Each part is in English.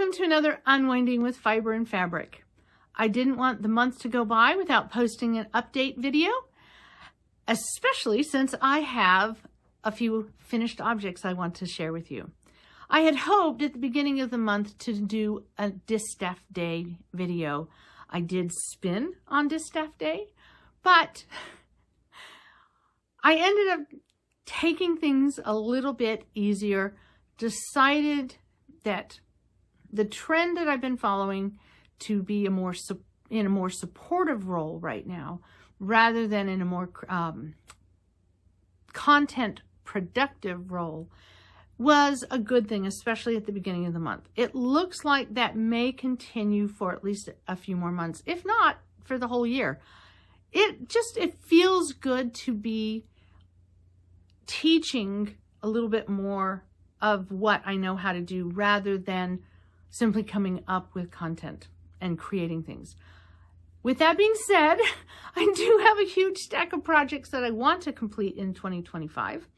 Welcome to another Unwinding with Fiber and Fabric. I didn't want the month to go by without posting an update video, especially since I have a few finished objects I want to share with you. I had hoped at the beginning of the month to do a Distaff Day video. I did spin on Distaff Day, but I ended up taking things a little bit easier, decided that the trend that I've been following to be in a more supportive role right now, rather than in a more content productive role, was a good thing, especially at the beginning of the month. It looks like that may continue for at least a few more months, if not for the whole year. It feels good to be teaching a little bit more of what I know how to do rather than simply coming up with content and creating things. With that being said, I do have a huge stack of projects that I want to complete in 2025.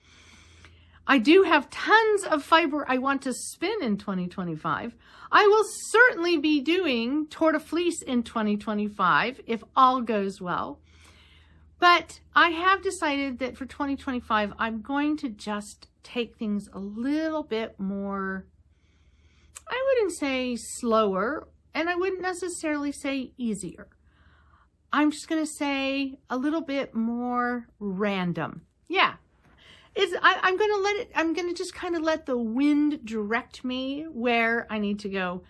I do have tons of fiber I want to spin in 2025. I will certainly be doing Tour de Fleece in 2025 if all goes well. But I have decided that for 2025, I'm going to just take things a little bit more, I wouldn't say slower, and I wouldn't necessarily say easier. I'm just going to say a little bit more random. Yeah. I'm going to just kind of let the wind direct me where I need to go.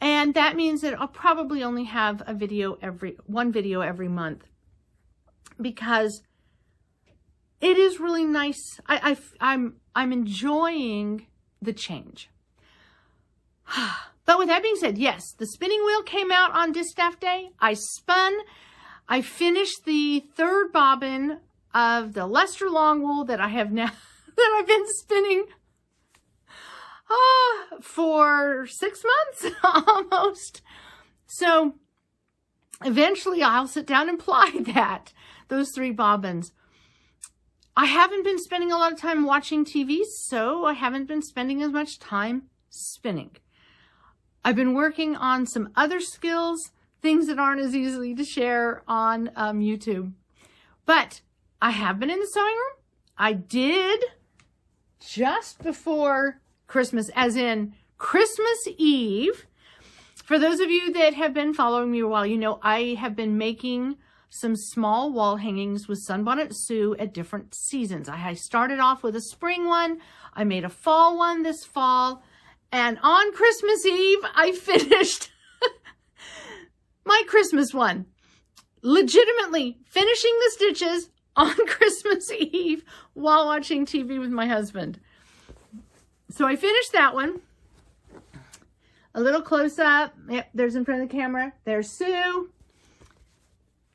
And that means that I'll probably only have one video every month, because it is really nice. I'm enjoying the change. But with that being said, yes, the spinning wheel came out on Distaff Day. I spun. I finished the third bobbin of the Leicester long wool that I have now, that I've been spinning for 6 months almost. So eventually I'll sit down and ply those 3 bobbins. I haven't been spending a lot of time watching TV, so I haven't been spending as much time spinning. I've been working on some other skills, things that aren't as easily to share on YouTube. But I have been in the sewing room. I did just before Christmas, as in Christmas Eve. For those of you that have been following me a while, you know I have been making some small wall hangings with Sunbonnet Sue at different seasons. I started off with a spring one. I made a fall one this fall. And on Christmas Eve, I finished my Christmas one. Legitimately finishing the stitches on Christmas Eve while watching TV with my husband. So I finished that one. A little close up. Yep, there's in front of the camera. There's Sue.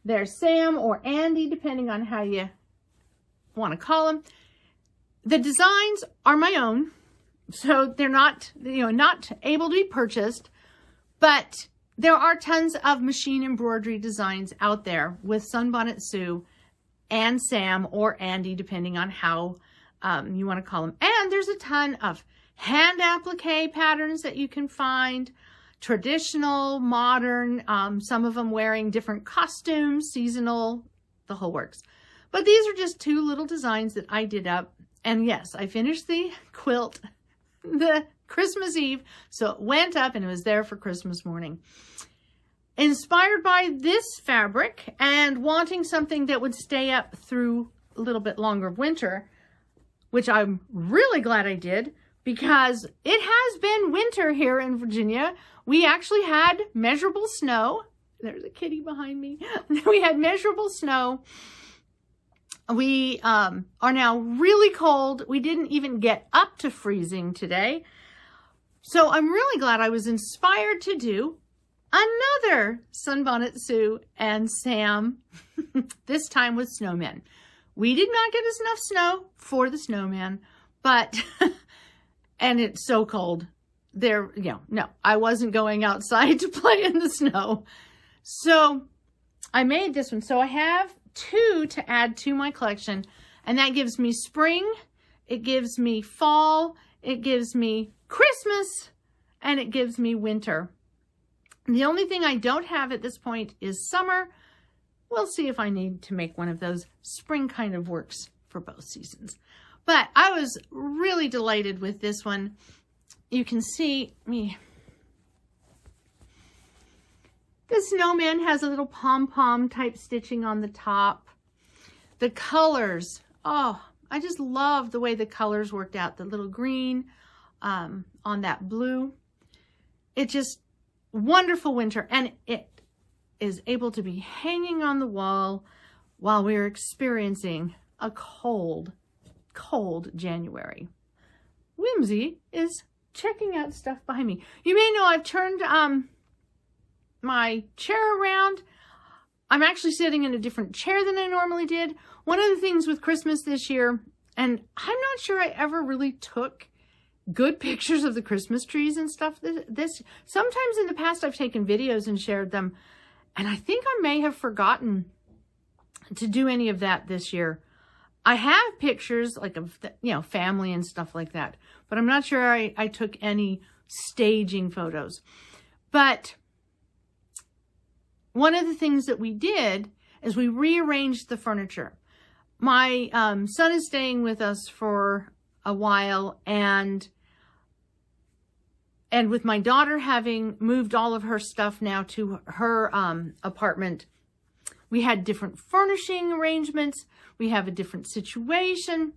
There's Sam or Andy, depending on how you want to call them. The designs are my own. So they're not, not able to be purchased, but there are tons of machine embroidery designs out there with Sunbonnet Sue and Sam or Andy, depending on how you want to call them. And there's a ton of hand applique patterns that you can find, traditional, modern, some of them wearing different costumes, seasonal, the whole works. But these are just 2 little designs that I did up. And yes, I finished the quilt the Christmas Eve, so it went up and it was there for Christmas morning. Inspired by this fabric and wanting something that would stay up through a little bit longer of winter, which I'm really glad I did, because it has been winter here in Virginia. We actually had measurable snow. There's a kitty behind me. We had measurable snow. We are now really cold. We didn't even get up to freezing today. So I'm really glad I was inspired to do another Sunbonnet Sue and Sam, this time with snowmen. We did not get enough snow for the snowman, but, and it's so cold. No, I wasn't going outside to play in the snow. So I made this one. So I have 2 to add to my collection, and that gives me spring, it gives me fall, it gives me Christmas, and it gives me winter. The only thing I don't have at this point is summer. We'll see if I need to make one of those. Spring kind of works for both seasons. But I was really delighted with this one. You can see me. The snowman has a little pom-pom type stitching on the top. The colors, oh, I just love the way the colors worked out. The little green on that blue. It just, wonderful winter. And it is able to be hanging on the wall while we're experiencing a cold, cold January. Whimsy is checking out stuff behind me. You may know I've turned my chair around. I'm actually sitting in a different chair than I normally did. One of the things with Christmas this year, and I'm not sure I ever really took good pictures of the Christmas trees and stuff. Sometimes in the past I've taken videos and shared them, and I think I may have forgotten to do any of that this year. I have pictures like of, family and stuff like that, but I'm not sure I took any staging photos. But one of the things that we did is we rearranged the furniture. My son is staying with us for a while, and with my daughter having moved all of her stuff now to her apartment, we had different furnishing arrangements. We have a different situation.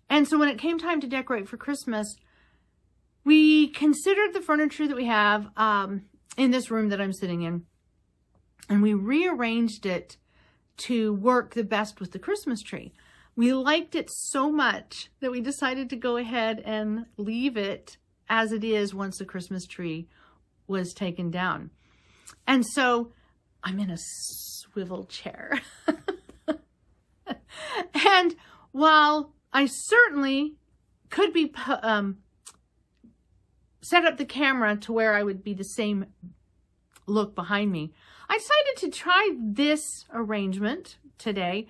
And so when it came time to decorate for Christmas, we considered the furniture that we have in this room that I'm sitting in, and we rearranged it to work the best with the Christmas tree. We liked it so much that we decided to go ahead and leave it as it is once the Christmas tree was taken down. And so I'm in a swivel chair. And while I certainly could be set up the camera to where I would be the same look behind me, I decided to try this arrangement today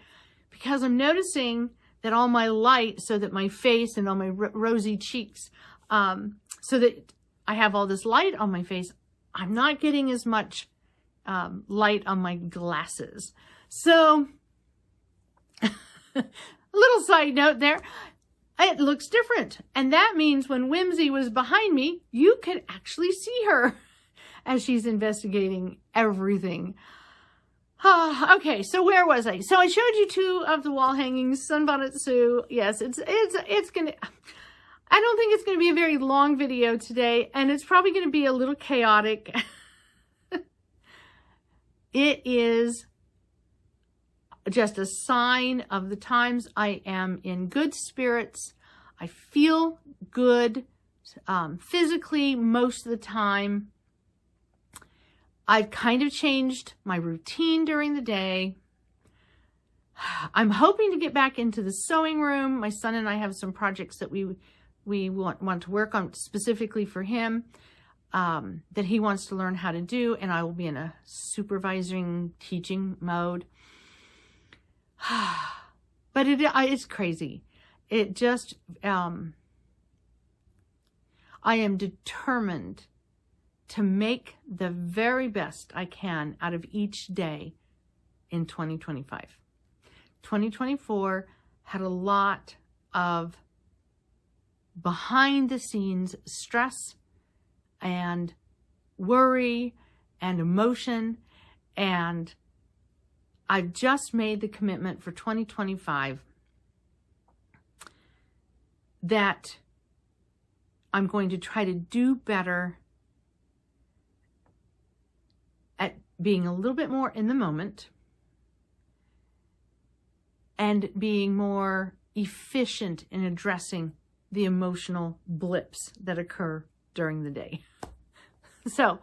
because I'm noticing that all my light, so that my face and all my rosy cheeks, so that I have all this light on my face, I'm not getting as much light on my glasses. So, a little side note there, it looks different. And that means when Whimsy was behind me, you could actually see her as she's investigating everything. Okay, so where was I? So I showed you 2 of the wall hangings, Sunbonnet Sue. Yes, it's gonna, I don't think it's gonna be a very long video today, and it's probably gonna be a little chaotic. It is just a sign of the times I am in good spirits. I feel good physically most of the time. I've kind of changed my routine during the day. I'm hoping to get back into the sewing room. My son and I have some projects that we want to work on specifically for him, that he wants to learn how to do, and I will be in a supervising, teaching mode. But it's crazy. It just, I am determined to make the very best I can out of each day in 2025. 2024 had a lot of behind the scenes stress and worry and emotion, and I've just made the commitment for 2025 that I'm going to try to do better at being a little bit more in the moment and being more efficient in addressing the emotional blips that occur during the day. So,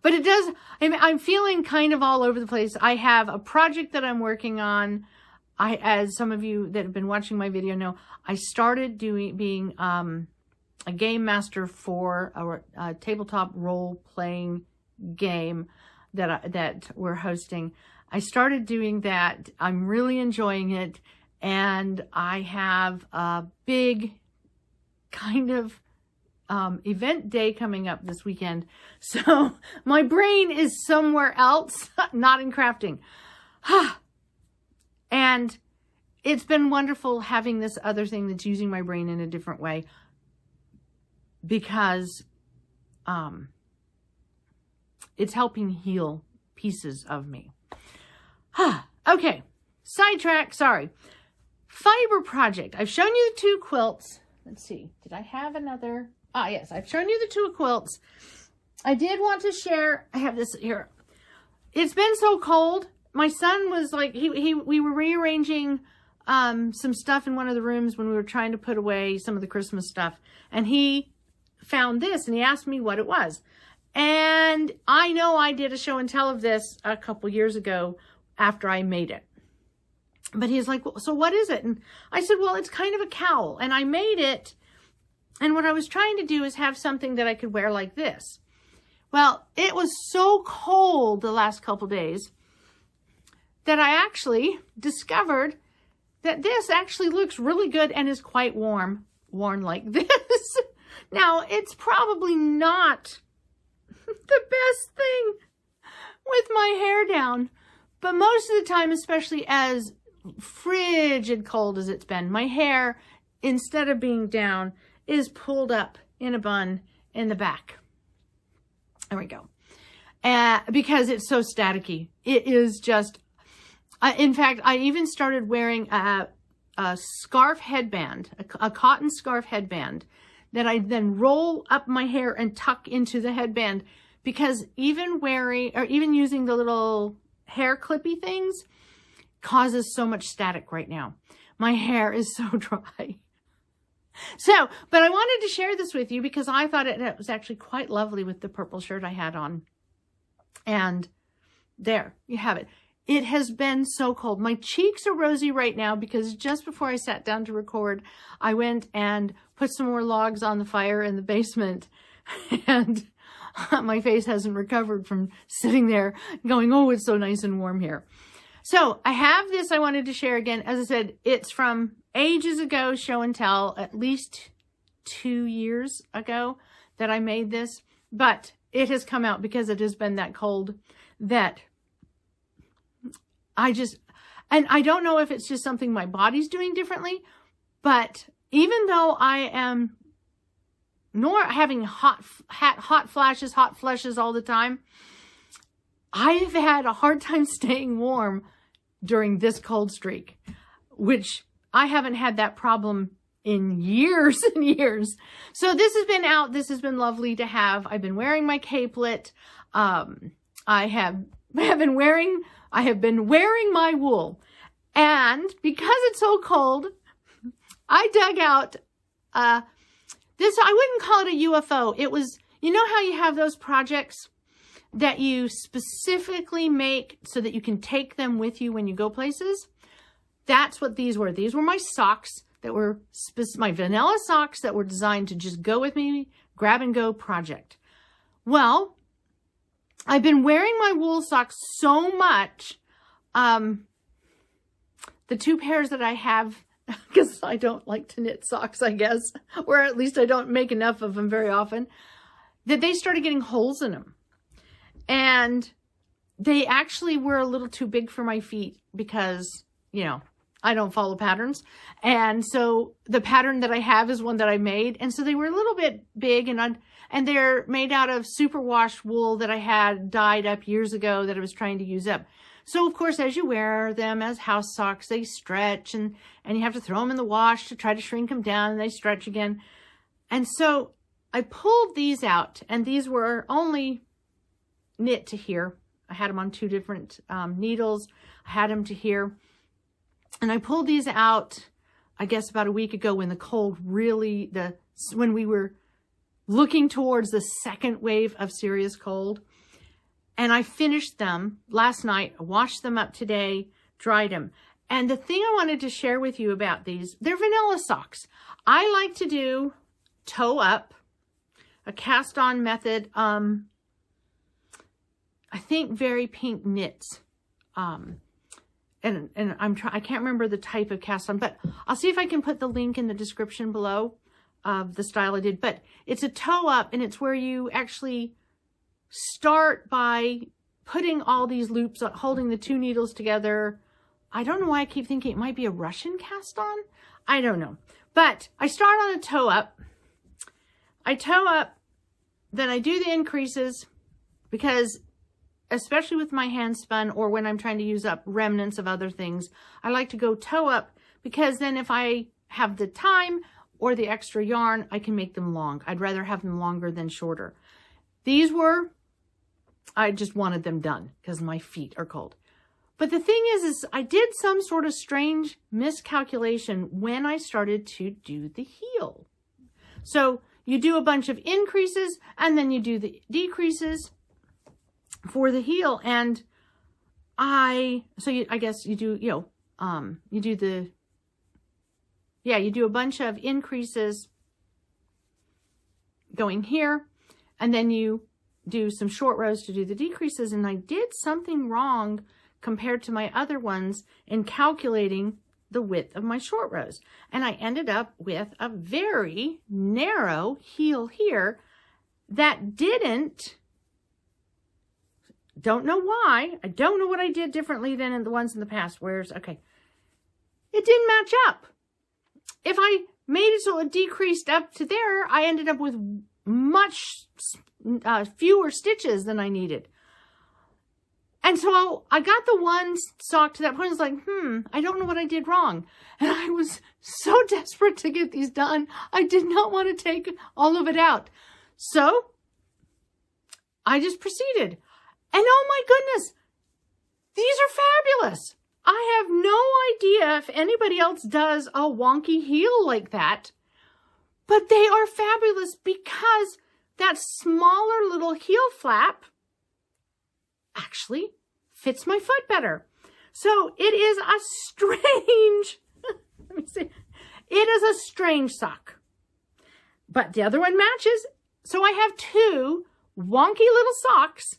but it does, I'm feeling kind of all over the place. I have a project that I'm working on. As some of you that have been watching my video know, I started being a game master for a tabletop role-playing game that we're hosting. I started doing that. I'm really enjoying it, and I have a big kind of event day coming up this weekend. So my brain is somewhere else, not in crafting. And it's been wonderful having this other thing that's using my brain in a different way, because it's helping heal pieces of me. Okay, sidetrack, sorry. Fiber project. I've shown you the 2 quilts. Let's see, did I have another? Ah, yes, I've shown you the 2 quilts. I did want to share, I have this here. It's been so cold. My son was like, we were rearranging some stuff in one of the rooms when we were trying to put away some of the Christmas stuff. And he found this and he asked me what it was. And I know I did a show and tell of this a couple years ago after I made it. But he's like, well, so what is it? And I said, well, it's kind of a cowl. And I made it. And what I was trying to do is have something that I could wear like this. Well, it was so cold the last couple days that I actually discovered that this actually looks really good and is quite warm, worn like this. Now, it's probably not the best thing with my hair down, but most of the time, especially as frigid cold as it's been, my hair, instead of being down, is pulled up in a bun in the back. There we go. Because it's so staticky. It is just, in fact, I even started wearing a scarf headband, a cotton scarf headband that I then roll up my hair and tuck into the headband, because even wearing, or even using the little hair clippy things causes so much static right now. My hair is so dry. So, but I wanted to share this with you because I thought it was actually quite lovely with the purple shirt I had on. And there, you have it. It has been so cold. My cheeks are rosy right now because just before I sat down to record, I went and put some more logs on the fire in the basement. And my face hasn't recovered from sitting there going, oh, it's so nice and warm here. So I have this I wanted to share again. As I said, it's from ages ago, show and tell, at least 2 years ago that I made this. But it has come out because it has been that cold that and I don't know if it's just something my body's doing differently, but even though I am having hot flashes all the time, I've had a hard time staying warm during this cold streak, which I haven't had that problem in years and years. So this has been out. This has been lovely to have. I've been wearing my capelet. I have been wearing my wool. And because it's so cold, I dug out this. I wouldn't call it a UFO. It was, you know how you have those projects that you specifically make so that you can take them with you when you go places? That's what these were. These were my socks that were my vanilla socks that were designed to just go with me, grab and go project. Well, I've been wearing my wool socks so much. The 2 pairs that I have, because I don't like to knit socks, I guess, or at least I don't make enough of them very often, that they started getting holes in them. And they actually were a little too big for my feet because, you know, I don't follow patterns. And so the pattern that I have is one that I made. And so they were a little bit big, and they're made out of superwash wool that I had dyed up years ago that I was trying to use up. So of course, as you wear them as house socks, they stretch and you have to throw them in the wash to try to shrink them down, and they stretch again. And so I pulled these out, and these were only knit to here. I had them on 2 different needles. I had them to here. And I pulled these out, I guess about a week ago when the cold really, when we were looking towards the second wave of serious cold. And I finished them last night, washed them up today, dried them. And the thing I wanted to share with you about these, they're vanilla socks. I like to do toe up, a cast on method. I think Very Pink Knits. And I can't remember the type of cast on, but I'll see if I can put the link in the description below. of the style I did, but it's a toe up, and it's where you actually start by putting all these loops, holding the 2 needles together. I don't know why I keep thinking it might be a Russian cast on. I don't know. But I start on a toe up. I toe up, then I do the increases, because especially with my hand spun or when I'm trying to use up remnants of other things, I like to go toe up, because then if I have the time or the extra yarn, I can make them long. I'd rather have them longer than shorter. These were, I just wanted them done because my feet are cold. But the thing is I did some sort of strange miscalculation when I started to do the heel. So you do a bunch of increases and then you do the decreases for the heel. And I guess you do, you do a bunch of increases going here, and then you do some short rows to do the decreases. And I did something wrong compared to my other ones in calculating the width of my short rows. And I ended up with a very narrow heel here that don't know why. I don't know what I did differently than in the ones in the past. Okay. It didn't match up. If I made it so it decreased up to there, I ended up with much fewer stitches than I needed. And so I got the one sock to that point. I was like, I don't know what I did wrong. And I was so desperate to get these done. I did not want to take all of it out. So I just proceeded. And oh my goodness, these are fabulous. I have no idea if anybody else does a wonky heel like that, but they are fabulous because that smaller little heel flap actually fits my foot better. So it is a strange, let me see, it is a strange sock, but the other one matches. So I have 2 wonky little socks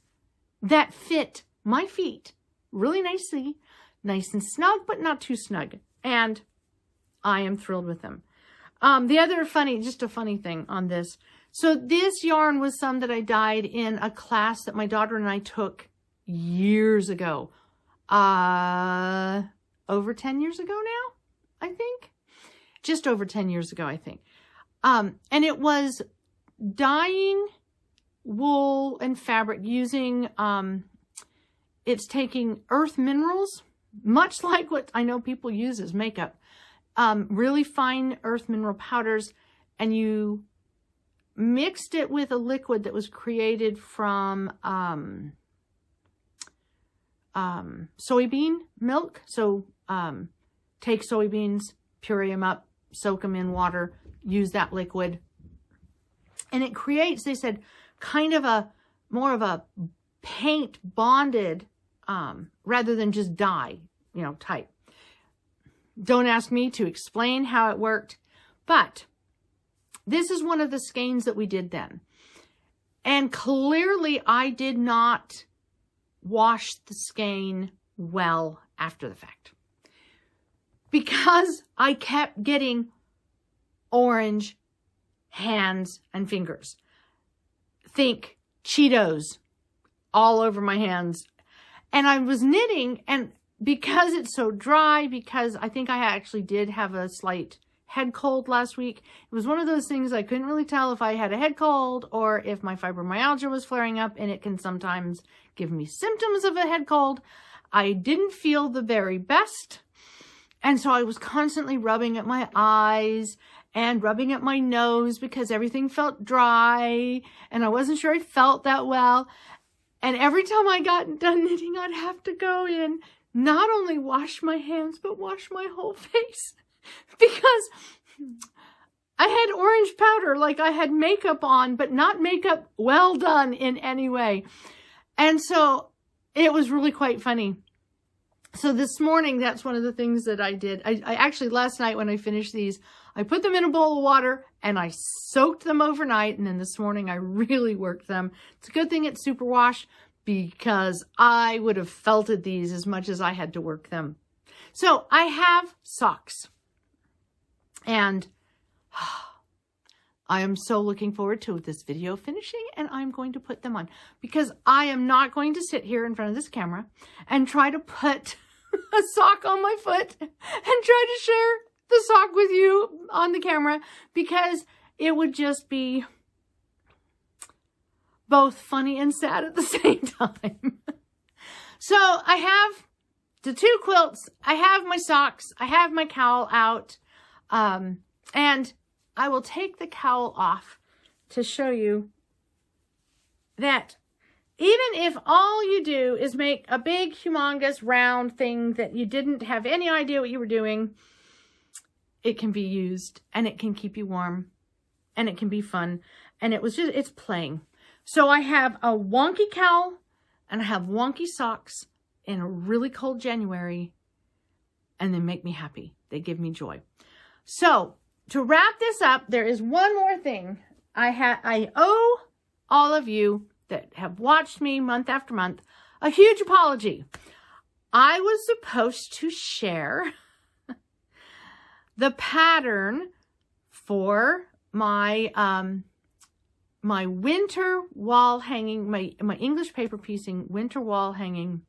that fit my feet really nicely, nice and snug, but not too snug. And I am thrilled with them. The other just a funny thing on this. So this yarn was some that I dyed in a class that my daughter and I took years ago. Over 10 years ago now, I think. Just over 10 years ago, I think. And it was dyeing wool and fabric using, it's taking earth minerals, much like what I know people use as makeup. Really fine earth mineral powders, and you mixed it with a liquid that was created from soybean milk. So take soybeans, puree them up, soak them in water, use that liquid. And it creates, they said, kind of more of a paint bonded, rather than just dye, type. Don't ask me to explain how it worked, but this is one of the skeins that we did then. And clearly I did not wash the skein well after the fact, because I kept getting orange hands and fingers. Think Cheetos all over my hands. And I was knitting, and because it's so dry, because I think I actually did have a slight head cold last week. It was one of those things I couldn't really tell if I had a head cold or if my fibromyalgia was flaring up, and it can sometimes give me symptoms of a head cold. I didn't feel the very best. And so I was constantly rubbing at my eyes and rubbing at my nose because everything felt dry and I wasn't sure I felt that well. And every time I got done knitting, I'd have to go in, not only wash my hands, but wash my whole face because I had orange powder, like I had makeup on, but not makeup well done in any way. And so it was really quite funny. So this morning, that's one of the things that I did. I actually, last night when I finished these, I put them in a bowl of water and I soaked them overnight. And then this morning I really worked them. It's a good thing it's superwash because I would have felted these as much as I had to work them. So I have socks. And I am so looking forward to this video finishing, and I'm going to put them on because I am not going to sit here in front of this camera and try to put a sock on my foot and try to share the sock with you on the camera, because it would just be both funny and sad at the same time. So I have the 2 quilts, I have my socks, I have my cowl out, and I will take the cowl off to show you that even if all you do is make a big, humongous, round thing that you didn't have any idea what you were doing, it can be used, and it can keep you warm, and it can be fun, and it's playing. So I have a wonky cowl, and I have wonky socks in a really cold January, and they make me happy. They give me joy. So to wrap this up, there is one more thing. I owe all of you that have watched me month after month a huge apology. I was supposed to share the pattern for my my winter wall hanging, my English paper piecing winter wall hanging.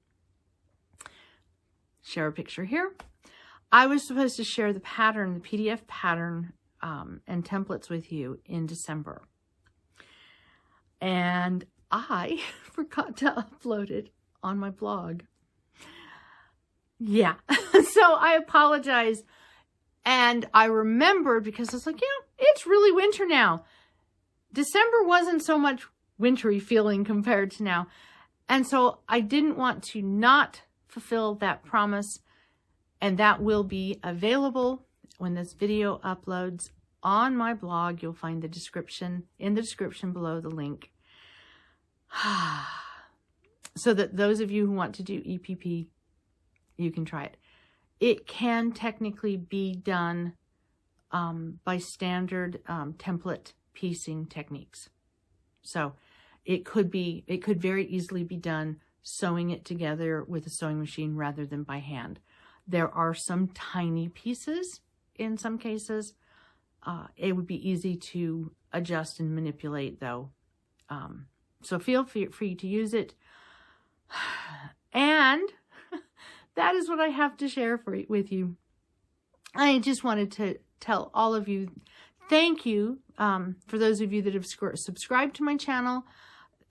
Share a picture here. I was supposed to share the pattern, the PDF pattern and templates with you in December. And I forgot to upload it on my blog. Yeah, so I apologize. And I remembered, because I was like, it's really winter now. December wasn't so much wintry feeling compared to now. And so I didn't want to not fulfill that promise. And that will be available when this video uploads on my blog. You'll find the description, in the description below, the link. So that those of you who want to do EPP, you can try it. It can technically be done by standard template piecing techniques. So it could very easily be done sewing it together with a sewing machine rather than by hand. There are some tiny pieces in some cases. It would be easy to adjust and manipulate though. So feel free to use it. And that is what I have to share with you. I just wanted to tell all of you, thank you for those of you that have subscribed to my channel,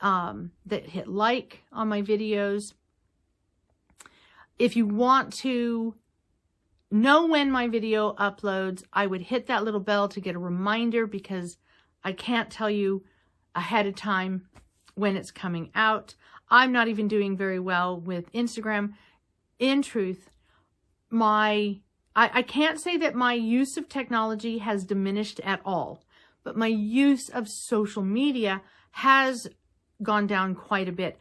that hit like on my videos. If you want to know when my video uploads, I would hit that little bell to get a reminder, because I can't tell you ahead of time when it's coming out. I'm not even doing very well with Instagram. In truth, I can't say that my use of technology has diminished at all, but my use of social media has gone down quite a bit.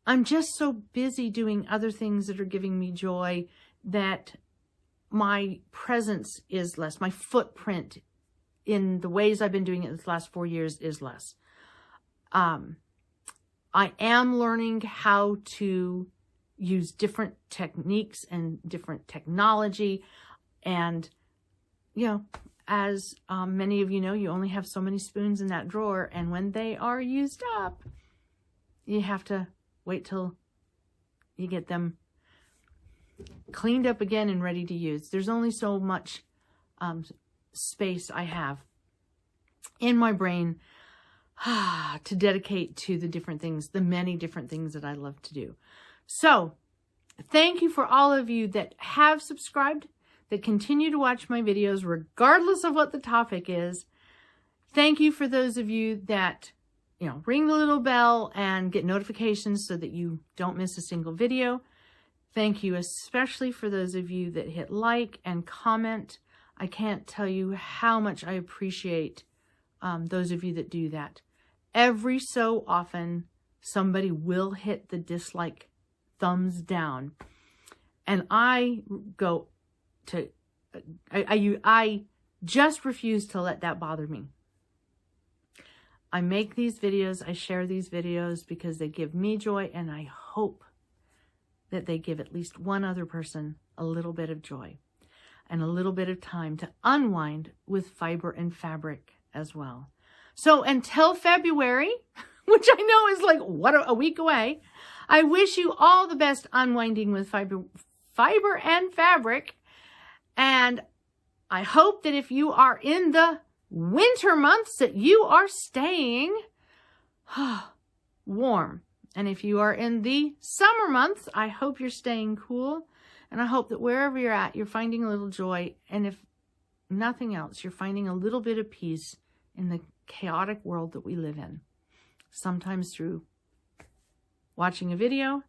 I'm just so busy doing other things that are giving me joy that my presence is less. My footprint in the ways I've been doing it the last 4 years is less. I am learning how to use different techniques and different technology. And, as many of you know, you only have so many spoons in that drawer. And when they are used up, you have to wait till you get them cleaned up again and ready to use. There's only so much space I have in my brain to dedicate to the different things, the many different things that I love to do. So thank you for all of you that have subscribed, that continue to watch my videos regardless of what the topic is. Thank you for those of you that, ring the little bell and get notifications so that you don't miss a single video. Thank you especially for those of you that hit like and comment. I can't tell you how much I appreciate those of you that do that. Every so often, somebody will hit the dislike thumbs down. And I go to, I just refuse to let that bother me. I make these videos, I share these videos because they give me joy, and I hope that they give at least one other person a little bit of joy and a little bit of time to unwind with fiber and fabric as well. So until February, which I know is like, what, a week away, I wish you all the best unwinding with fiber and fabric. And I hope that if you are in the winter months that you are staying warm. And if you are in the summer months, I hope you're staying cool. And I hope that wherever you're at, you're finding a little joy. And if nothing else, you're finding a little bit of peace in the chaotic world that we live in. Sometimes through watching a video,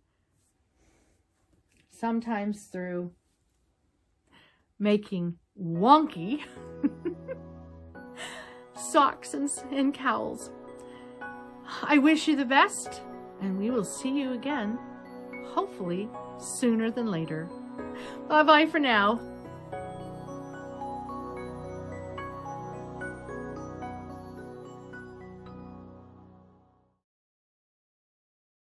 sometimes through making wonky socks and cowls. I wish you the best, and we will see you again, hopefully sooner than later. Bye-bye for now.